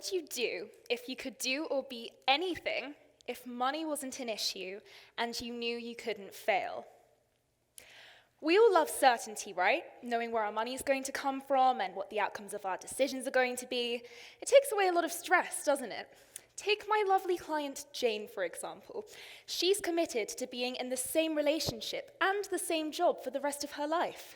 would you do if you could do or be anything if money wasn't an issue and you knew you couldn't fail? We all love certainty, right? Knowing where our money is going to come from and what the outcomes of our decisions are going to be. It takes away a lot of stress, doesn't it? Take my lovely client Jane, for example. She's committed to being in the same relationship and the same job for the rest of her life.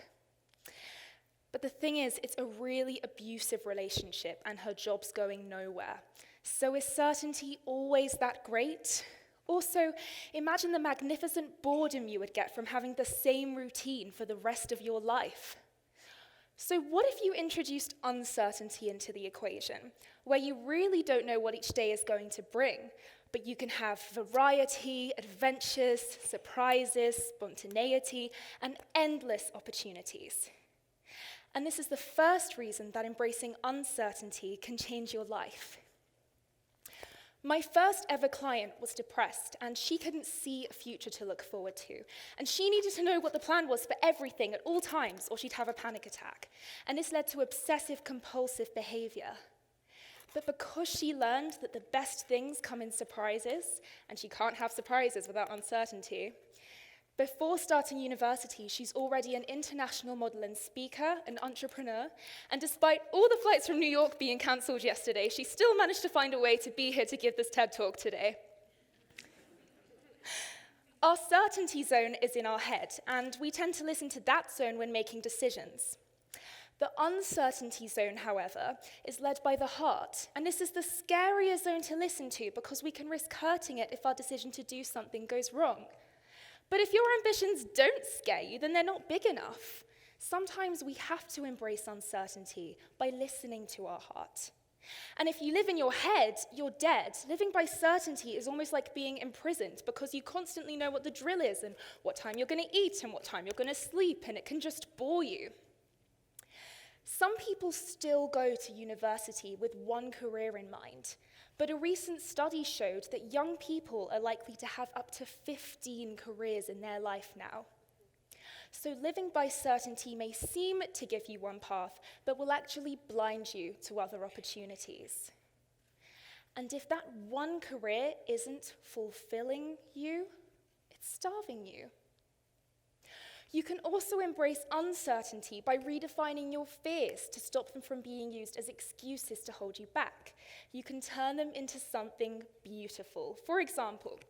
But the thing is, it's a really abusive relationship and her job's going nowhere. So is certainty always that great? Also, imagine the magnificent boredom you would get from having the same routine for the rest of your life. So what if you introduced uncertainty into the equation, where you really don't know what each day is going to bring, but you can have variety, adventures, surprises, spontaneity, and endless opportunities? And this is the first reason that embracing uncertainty can change your life. My first ever client was depressed, and she couldn't see a future to look forward to. And she needed to know what the plan was for everything at all times, or she'd have a panic attack. And this led to obsessive-compulsive behavior. But because she learned that the best things come in surprises, and she can't have surprises without uncertainty, before starting university, she's already an international model and speaker, an entrepreneur, and despite all the flights from New York being cancelled yesterday, she still managed to find a way to be here to give this TED Talk today. Our certainty zone is in our head, and we tend to listen to that zone when making decisions. The uncertainty zone, however, is led by the heart, and this is the scariest zone to listen to because we can risk hurting it if our decision to do something goes wrong. But if your ambitions don't scare you, then they're not big enough. Sometimes we have to embrace uncertainty by listening to our heart. And if you live in your head, you're dead. Living by certainty is almost like being imprisoned because you constantly know what the drill is and what time you're going to eat and what time you're going to sleep, and it can just bore you. Some people still go to university with one career in mind, but a recent study showed that young people are likely to have up to 15 careers in their life now. So living by certainty may seem to give you one path, but will actually blind you to other opportunities. And if that one career isn't fulfilling you, it's starving you. You can also embrace uncertainty by redefining your fears to stop them from being used as excuses to hold you back. You can turn them into something beautiful. For example,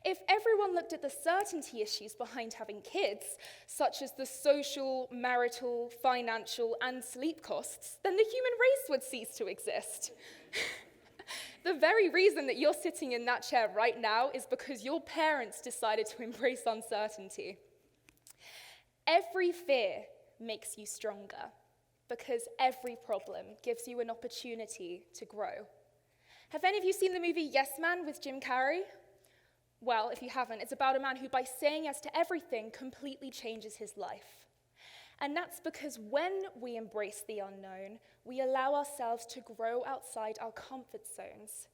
if everyone looked at the certainty issues behind having kids, such as the social, marital, financial, and sleep costs, then the human race would cease to exist. The very reason that you're sitting in that chair right now is because your parents decided to embrace uncertainty. Every fear makes you stronger because every problem gives you an opportunity to grow. Have any of you seen the movie Yes Man with Jim Carrey? Well, if you haven't, it's about a man who, by saying yes to everything, completely changes his life. And that's because when we embrace the unknown, we allow ourselves to grow outside our comfort zones.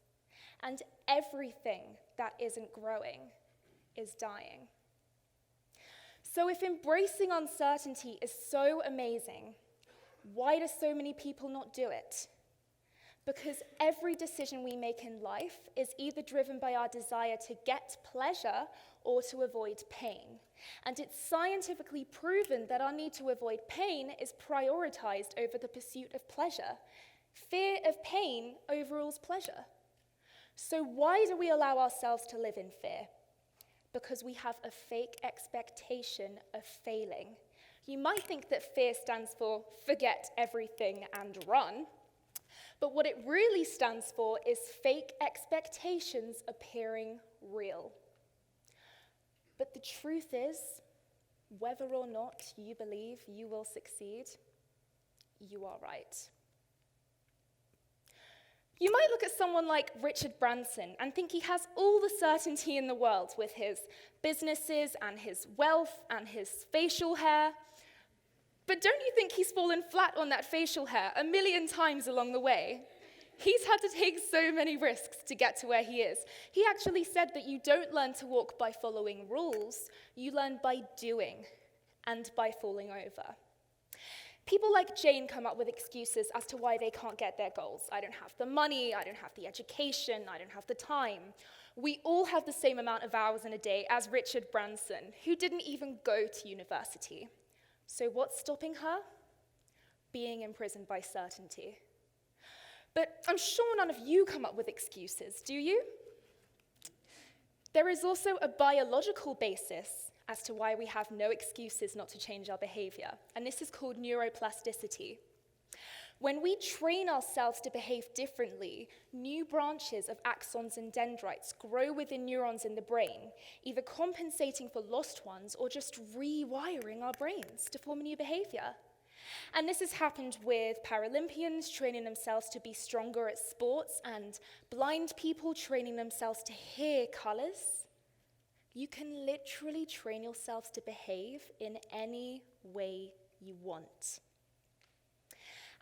And everything that isn't growing is dying. So if embracing uncertainty is so amazing, why do so many people not do it? Because every decision we make in life is either driven by our desire to get pleasure or to avoid pain. And it's scientifically proven that our need to avoid pain is prioritized over the pursuit of pleasure. Fear of pain overrules pleasure. So why do we allow ourselves to live in fear? Because we have a fake expectation of failing. You might think that fear stands for forget everything and run, but what it really stands for is fake expectations appearing real. But the truth is, whether or not you believe you will succeed, you are right. You might look at someone like Richard Branson and think he has all the certainty in the world with his businesses and his wealth and his facial hair. But don't you think he's fallen flat on that facial hair 1,000,000 times along the way? He's had to take so many risks to get to where he is. He actually said that you don't learn to walk by following rules, you learn by doing and by falling over. People like Jane come up with excuses as to why they can't get their goals. I don't have the money, I don't have the education, I don't have the time. We all have the same amount of hours in a day as Richard Branson, who didn't even go to university. So what's stopping her? Being imprisoned by certainty. But I'm sure none of you come up with excuses, do you? There is also a biological basis as to why we have no excuses not to change our behavior, and this is called neuroplasticity. When we train ourselves to behave differently, new branches of axons and dendrites grow within neurons in the brain, either compensating for lost ones or just rewiring our brains to form a new behavior. And this has happened with Paralympians training themselves to be stronger at sports and blind people training themselves to hear colors. You can literally train yourselves to behave in any way you want.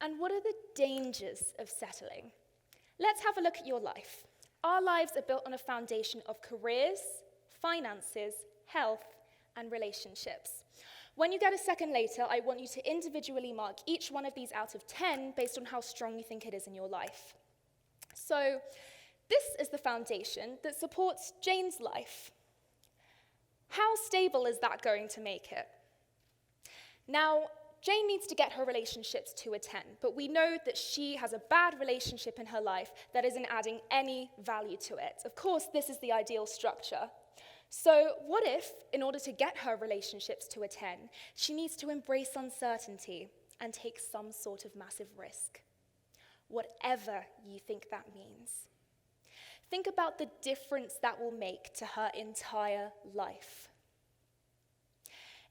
And what are the dangers of settling? Let's have a look at your life. Our lives are built on a foundation of careers, finances, health, and relationships. When you get a second later, I want you to individually mark each one of these out of 10 based on how strong you think it is in your life. So this is the foundation that supports Jane's life. How stable is that going to make it? Now, Jane needs to get her relationships to a 10, but we know that she has a bad relationship in her life that isn't adding any value to it. Of course, this is the ideal structure. So what if, in order to get her relationships to a 10, she needs to embrace uncertainty and take some sort of massive risk? Whatever you think that means. Think about the difference that will make to her entire life.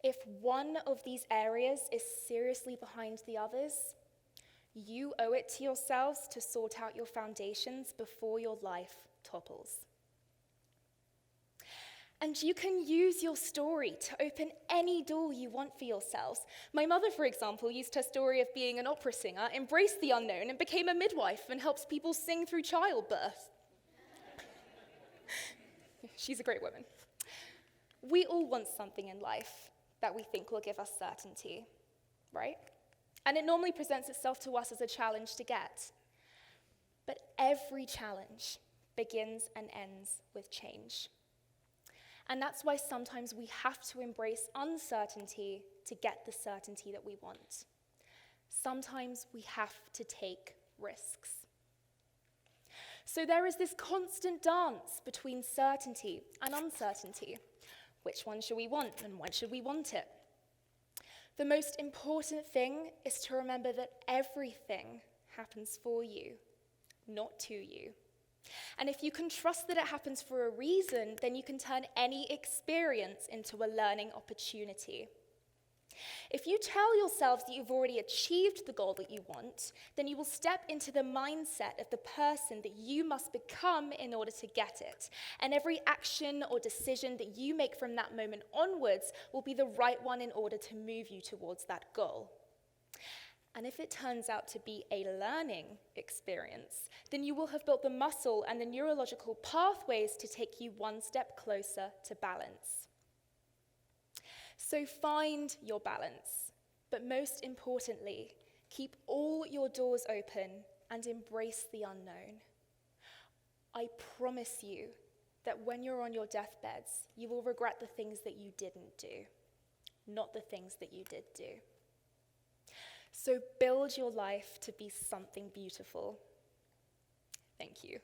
If one of these areas is seriously behind the others, you owe it to yourselves to sort out your foundations before your life topples. And you can use your story to open any door you want for yourselves. My mother, for example, used her story of being an opera singer, embraced the unknown, and became a midwife and helps people sing through childbirth. She's a great woman. We all want something in life that we think will give us certainty, right? And it normally presents itself to us as a challenge to get. But every challenge begins and ends with change. And that's why sometimes we have to embrace uncertainty to get the certainty that we want. Sometimes we have to take risks. So there is this constant dance between certainty and uncertainty. Which one should we want, and when should we want it? The most important thing is to remember that everything happens for you, not to you. And if you can trust that it happens for a reason, then you can turn any experience into a learning opportunity. If you tell yourselves that you've already achieved the goal that you want, then you will step into the mindset of the person that you must become in order to get it. And every action or decision that you make from that moment onwards will be the right one in order to move you towards that goal. And if it turns out to be a learning experience, then you will have built the muscle and the neurological pathways to take you one step closer to balance. So find your balance, but most importantly, keep all your doors open and embrace the unknown. I promise you that when you're on your deathbeds, you will regret the things that you didn't do, not the things that you did do. So build your life to be something beautiful. Thank you.